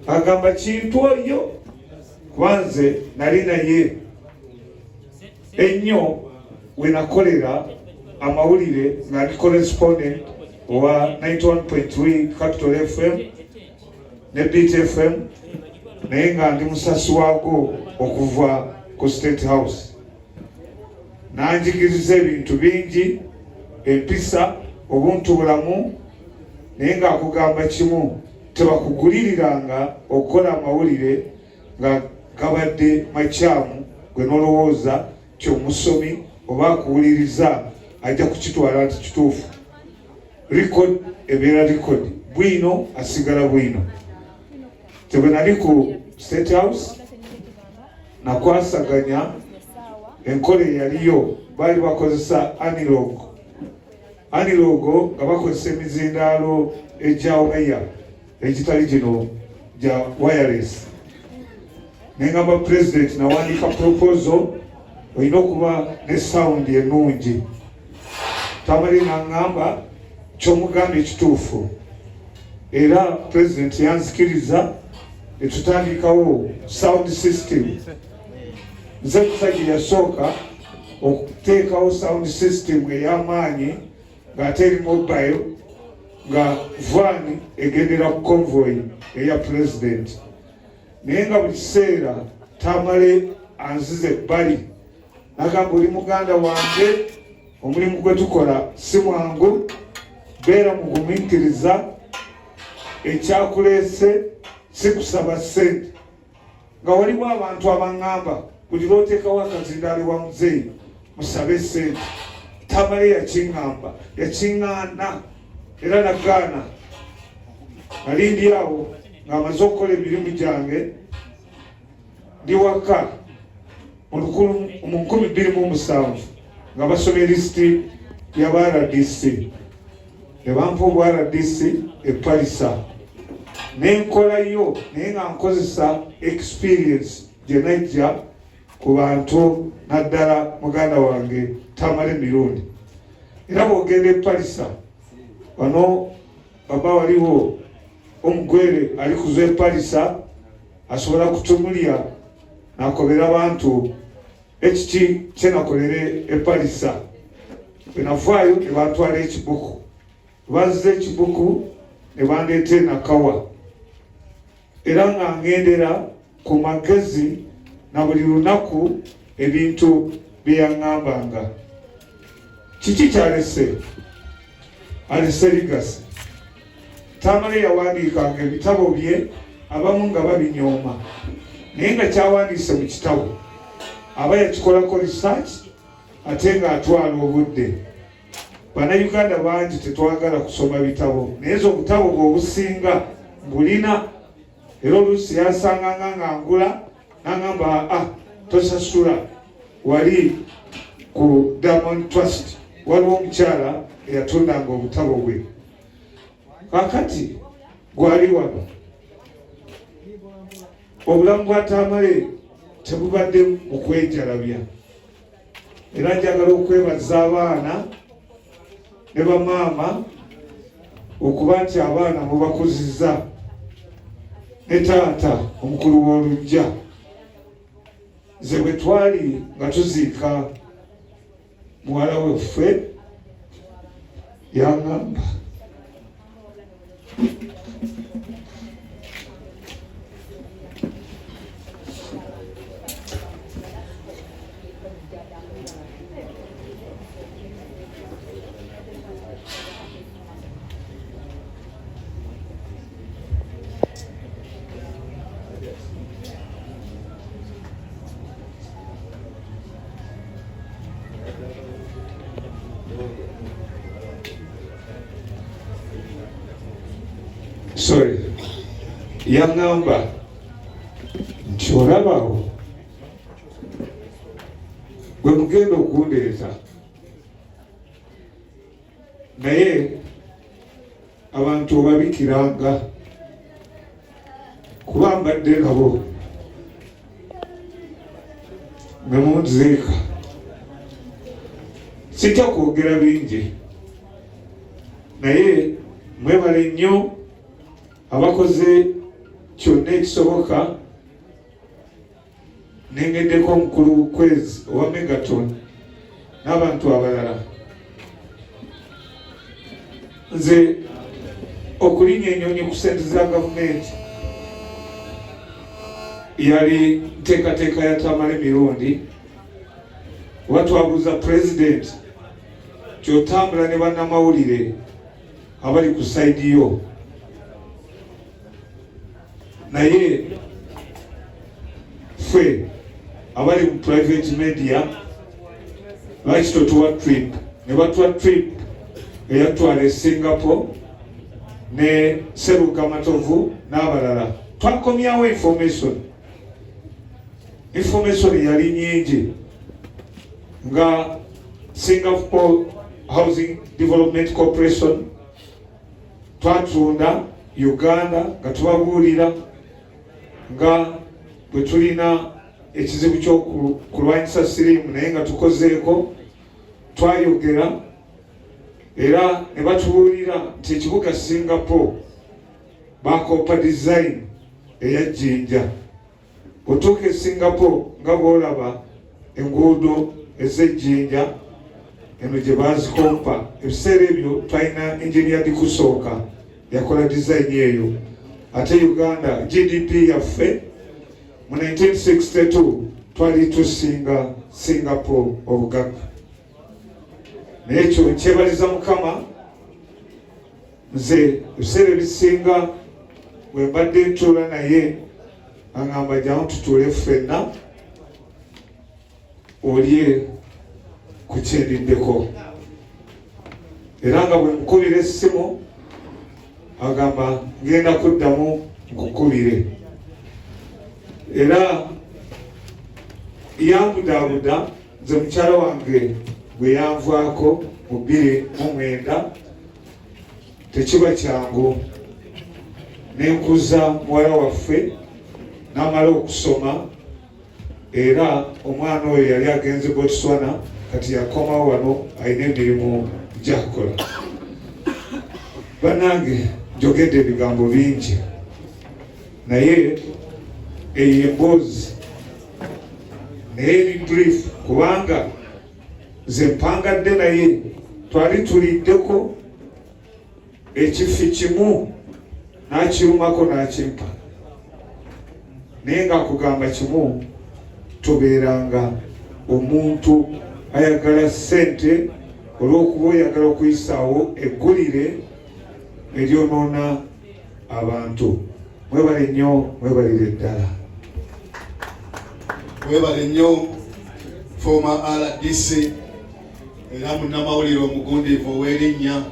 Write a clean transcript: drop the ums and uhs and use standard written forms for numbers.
agamba kintu oyo kwanze nali naye ennyo wenakolera amawulire nga ndi correspondent wa 91.3 Capital FM ne Beat FM naye nga ndi musasi waago okuva ku State House. Nanjigiriza ebintu bingi, empisa, obuntu bulamu, naye nga akugamba kimu, tebakuguliriranga okukola amawulire nga gabadde makyamu gwe nolowooza kyomusomi oba akuwuliriza ajja kukitwala nti kituufu. Record ebeera record, bwino asigala bwino. Tebwe nali ku State House nakwasaganya enkola eyaliyo, baali bakozesa analogo nga bakozesa emizindaalo egya waya egitali gino gya wireless. Nengamba president nawandika proposal olina okuba ne sound ennungi. Tamale nangamba kyomugambye ekituufu era president yanzikiriza netutandikawo sound system. Nze musajja yasooka okuteekawo sound system ey'amaanyi ng'ate eri mobile nga van egendera ku convoy eya president. Naye nga buli kiseera Tamale anzize ebbali nagamba oli muganda wange, omulimu gwe tukola si mwangu, beera mugumiikiriza, ekyakuleese si kusaba ssente. Nga waliwo abantu abaŋŋamba buli lw'oteekawo akazindaalo wa muzeeyi musabe ssente. Tamale yakiŋŋamba, yakiŋŋaana era nagaana. Nali ndi awo ng'amaze okukola emirimu gyange, ndi waka mu 2007 nga basomye lisiti y'aba RDC. Ne bampa obwa RDC epalisa. Nenkolayo naye nga nkozesa experience gye najja ku bantu naddala muganda wange Tamale mirundi. Era bw'ogenda epalisa wano baba waliwo omugwere ali kuza epalisa asobola kutumulya nakobera abantu ekiki kyenakolere epalisa. Bwe navaayo ne bantwala ekibuku, bazza ekibuku ne bandeeta enakawa. Era nga ngendera ku magezi na buli lunaku ebintu bye yaŋŋambanga. Kiki kyalese? Alese ligasi. Tamale yawandiikanga ebitabo bye abamu nga babinyooma, naye nga kyawandiise mu kitabo aba yakikolako research ate ng'atwala obudde. Bannayuganda bangi tetwagala kusoma bitabo, naye zo obutabo bw'obusinga mbulina. Era oluusi yansanganga nga ngula n'angamba tosasula. Wali ku Diamond Trust waliwo omukyala eyatundanga obutabo bwe. Kakati gwali wano. Obulamu bwa Tamale tebubadde mu kwejalabya. Era njagala okwebaza abaana ne bamaama okuba nti abaana mubakuzizza, ne taata omukulu w'olujja. Nze bwe twali nga tuziika muwala weffe yaŋŋamba yaŋŋamba nti olabawo bwe mugenda okundeeta, naye abantu obabikiranga kuba mbadde nabo ne munziika. Sijja kwogera bingi, naye mwebale nnyo abakoze kyonna ekisoboka nengeddeko omukulu kwezi owa Megaton n'abantu abalala. Nze okulinya ennyonyi ku ssente za gavumenti yali nteekateeka ya Tamale mirundi. Watwabuuza President kyotambula ne bannamawulire abali ku sayidi yo, naye ffe abali mu private media lwaki totuwa trip? Ne batuwa trip eyatwala e Singapore ne Seruka Matovu n'abalala. Twakomyawo information yali nyingi nga Singapore Housing Development Corporation twatunda Uganda nga tubabuulira nga bwe tulina ekizibu ky'okulwanyisa siriimu naye nga tukozeeko, twayogera era ne batubuulira nti ekibuga Singapore bakoopa design eya Jinja. Otuuka e Singapore nga bw'olaba enguudo ez'ejjinja eno gye baazikoompa. Ebiseera ebyo twalina engineer Dikusooka yakola design eyo. Ate Uganda GDP yaffe mu 1962 twali tusinga Singapore obugagga. Naye ekyo nkyebaliza Mukama. Nze ebiseera ebisinga bwe mbadde ntuula naye aŋŋamba jjangu tutuule ffenna olye ku kyendiddeko. Era nga bwe mukubira essimu agamba ngenda kuddamu nkukubire. Era yambudaabuda nze mukyala wange bwe yanvaako mu 2009 tekiba kyangu. Nenkuza muwala waffe n'amala okusoma, era omwana oyo yali agenze Botswana, kati yakomawo wano alina emirimu gy'akola. Bannange njogedde ebigambo bingi naye eyo emboozi naye eri brief kubanga nze mpangadde naye twali tuliddeko ekifi kimu n'akirumako n'akimpa. Naye nga akugamba kimu, tobeeranga omuntu ayagala ssente olw'okuba oyagala okuyisaawo eggulire eryonoona abantu. Mwebale nnyo, mwebalire ddala. Mwebale nnyo former RDC era munnamawulire omugundiivu ow'erinnya